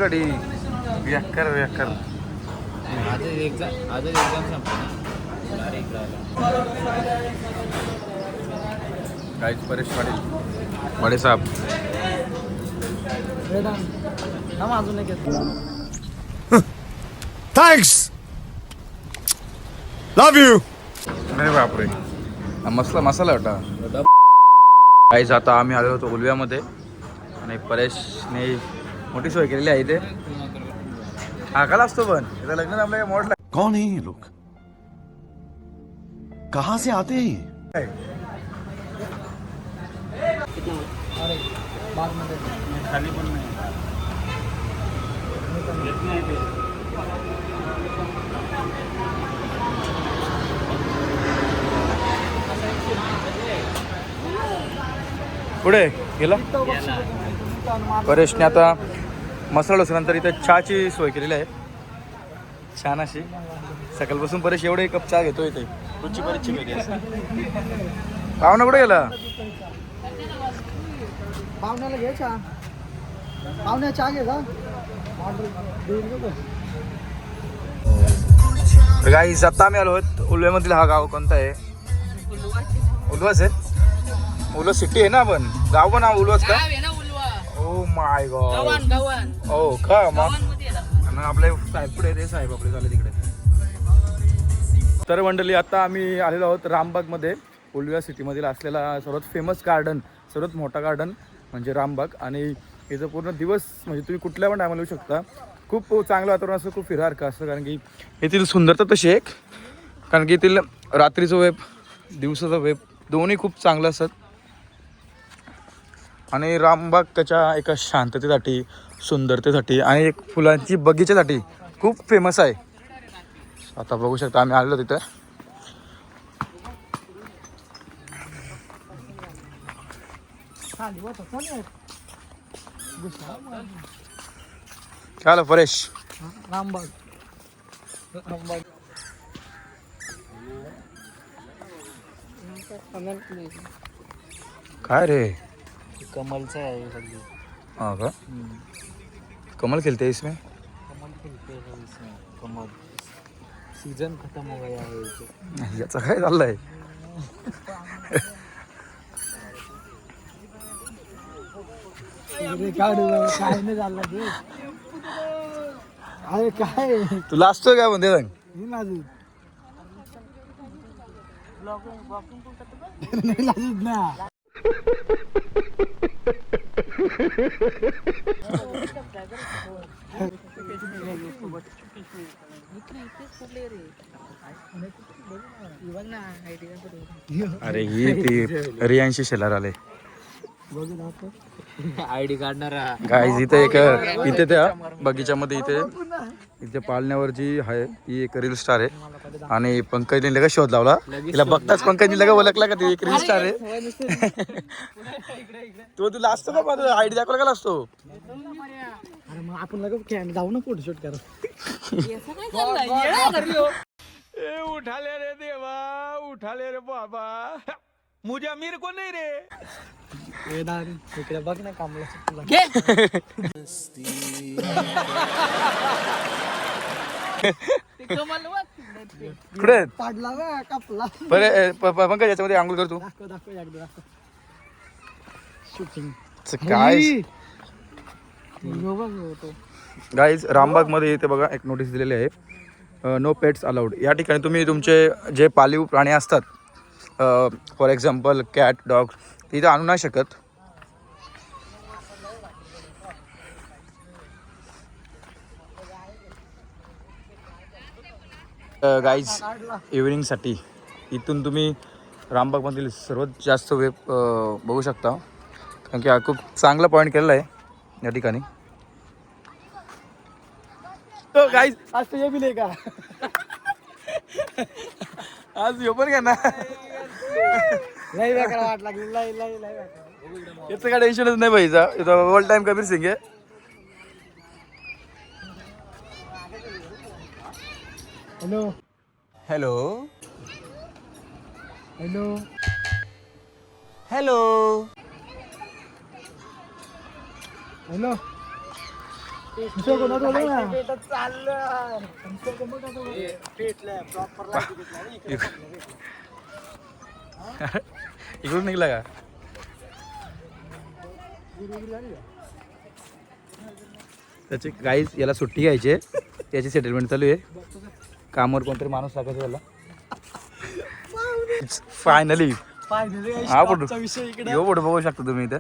गडी व्याकर व्याकर आज एक्झाम संपली काहीच परेश पाटील बडे साहेब अजून एक थँक्स लव यू. अरे बापरे मसला मसाला होता काहीच. आता आम्ही आलो होतो उलव्यामध्ये आणि परेशने मोठी सोय केलेली आहे इथे. हा काल असतो पण इथं लग्न आपल्या मोडला. कौन है ये लोग, कहाँ से आते हैं ये? खाली पण नाही पुढे गेला. परेशने आता मसाला नंतर इथे चहाची सोय केलेली आहे छान अशी. सकाळपासून परेश एवढे कप चहा घेतो इथे. रुची परीची वेगळी पाहुणा कुठे गेला. पाहुण्याला घे चहा. पाहुण्या चहा घे का गाईस. आता आम्ही आलो आहोत उल्व्यामधील. हा गाव कोणता आहे. उल्हास आहे. उल्हास सिटी आहे ना. आपण गाव पण उल्हास का. Oh my God. हो का मग आपले साहेब पुढे ते साहेब आपले झाले तिकडे. तर मंडळी आता आम्ही आलेलो आहोत रामबागमध्ये. उल्व्या सिटीमधील असलेला सर्वात फेमस गार्डन, सर्वात मोठा गार्डन म्हणजे रामबाग. आणि इथं पूर्ण दिवस म्हणजे तुम्ही कुठल्या पण टायमाला येऊ शकता. खूप चांगलं वातावरण असं, खूप फिरासारखं असं. कारण की येथील सुंदरता तशी एक, कारण की येथील रात्रीचं वेब दिवसाचा वेब दोन्ही खूप चांगलं असतात. आणि रामबाग त्याच्या एका शांततेसाठी, सुंदरतेसाठी आणि एक फुलांची बगीच्यासाठी खूप फेमस आहे. आता बघू शकता आम्ही आलेलो तिथं. काय आलं परेश. रामबाग. काय रे. कमलचं आहे सगळी. हाँ का कमल खेलते हैं इसमें. कमल खिलते हैं इसमें. कमल सीजन खत्म हो गया है. याचा काय चाललंय. काय नाही झालं ते. अरे काय तू लाजतोय काय म्हणते सांग. नाही लाजत ना. अरे ही ती रियांशी शेलार आले. आयडी काढणारा गाईज इथे एक इथे त्या बगीच्यामध्ये इथे पाळण्यावरची आहे ही एक रील स्टार आहे. आणि पंकजने लगेच शोध लावला. तिला बघताच पंकजने लगेच ओळखला का ती एक रील स्टार आहे. तो तुला असतो का माझं आयडी दाखवला का असतो. अरे मग आपण लगेच जाऊ ना फोटोशूट करा. उठाले रे देवा उठाले रे बाबा मुझे अमीर को नहीं रे. इकडे बघ ना कामला. कुठे पाडला ना कापला. बरे पंकज याच्यामध्ये आंघोळ करतो. दाखव एकदा शूटिंग काय गाईज. रामबाग मध्ये इथे बघा एक नोटीस दिलेली आहे नो पेट्स अलाउड. या ठिकाणी तुम्ही तुमचे जे पाळीव प्राणी असतात फॉर एक्झाम्पल कॅट डॉग ते इथं आणू नाही शकत. गाईज इव्हिनिंगसाठी इथून तुम्ही रामबागमधील सर्वात जास्त वेब बघू शकता. कारण की हा खूप चांगला पॉईंट केलेला आहे या ठिकाणी. तो गाईज आज तुझे बी नाही का. आज यो पण घ्या ना. लई बेकार वाट लागली. लई याचं काय टेन्शनच नाही पाहिजे. इथं ऑल टाइम कबीर सिंग आहे. Hello hello hello hello hello इकडून निघला का? त्याची गाईज याला सुट्टी घ्यायची आहे, याची सेटलमेंट चालू आहे. कामावर कोणतरी माणूस टाकायचा त्याला. फायनली हा फोटो यो फोटो बघू शकता तुम्ही इथं.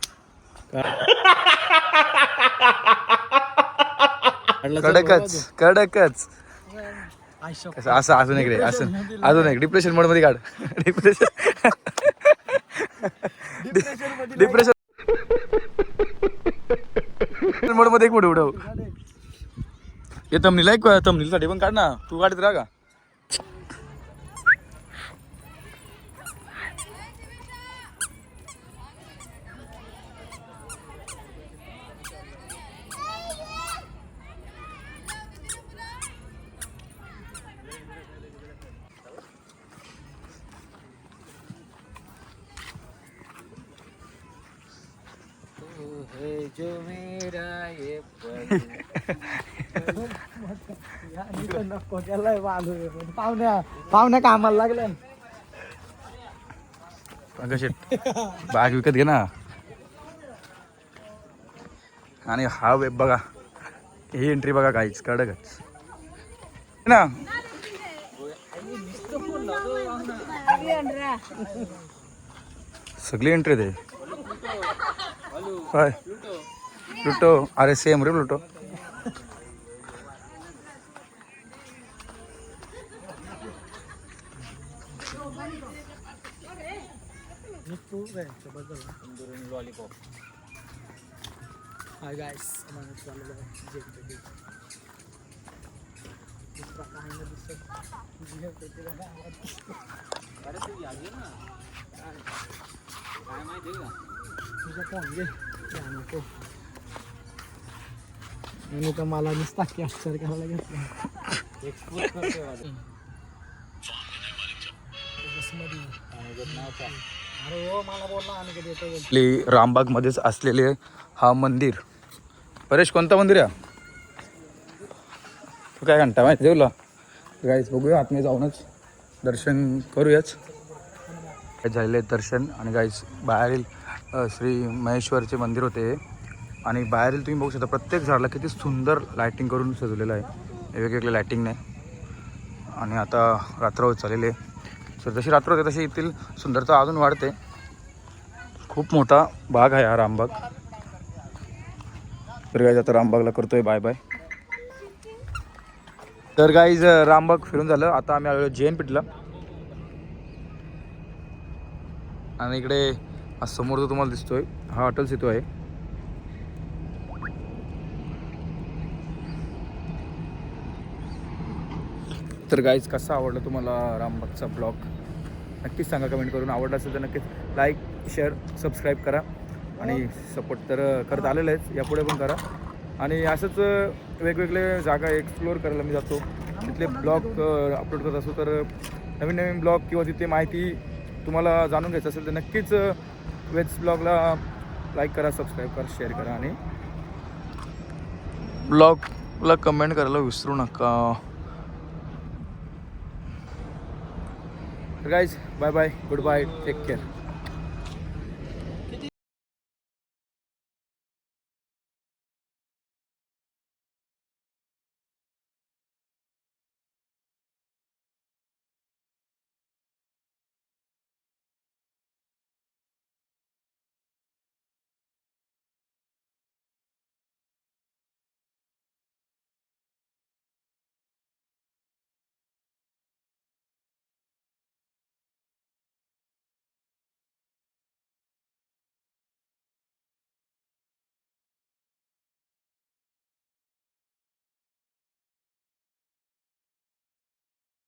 कडकच कडकच. असं अजून एक रे, असं अजून एक डिप्रेशन मोड मध्ये काढ. डिप्रेशन मोड मध्ये एक फोटो उडव. हे तमनीला एक तमनीसाठी पण काढ ना, तू काढत राहा का? जो मेरा ये पाहुण्या कामाला लागल्या. बाग विकत घे ना. आणि हा वेब बघा, ही एंट्री बघा काहीच कडकच ना. सगळी एंट्री दे काय प्लुटो. अरे सेम रे प्लुटो. लॉलीपॉप. हाय गाइस, तर मला नुसता कॅप्चर करायला घेतलं. अरे हो, मला बोलला आणि कधी येतो. रामबाग मध्येच असलेले हा मंदिर. परेश कोणतं मंदिर आहे? तू काय घंटा माहिती तुला? गाईस बघूया आतमध्ये जाऊनच दर्शन करूयाच. झालेले दर्शन. आणि गाईस बाहेरील श्री महेश्वरचे मंदिर होते. आणि बाहेरील तुम्ही बघू शकता प्रत्येक झाडाला किती सुंदर लायटिंग करून सजवलेलं आहे, वेगवेगळे लायटिंगने. आणि आता रात्र होत चाललेली आहे. सर जशी रात्र होते तशी येथील सुंदरता अजून वाढते. खूप मोठा बाग आहे हा रामबाग. तर गाईज आता रामबागला करतोय बाय बाय. तर गाईज रामबाग फिरून झालं. आता आम्ही आलो जैन पीठला. आणि इकडे समोर जो तुम्हाला दिसतोय हा अटल सेतू आहे. तर गाईज कसा आवडला तुम्हाला रामबागचा ब्लॉग नक्कीच सांगा कमेंट करून. आवडला असेल तर नक्कीच लाईक शेअर सबस्क्राईब करा. आणि सपोर्ट तर करत आलेलं आहेच, यापुढे पण करा. आणि असंच वेगवेगळे जागा एक्सप्लोअर करायला मी जातो, तिथले ब्लॉग अपलोड करत असतो. तर नवीन नवीन ब्लॉग किंवा तिथे माहिती तुम्हाला जाणून घ्यायचं असेल तर नक्कीच वेज ब्लॉगला लाईक करा, सबस्क्राईब करा, शेअर करा. आणि ब्लॉगला कमेंट करायला विसरू नका. Guys bye bye, goodbye, take care.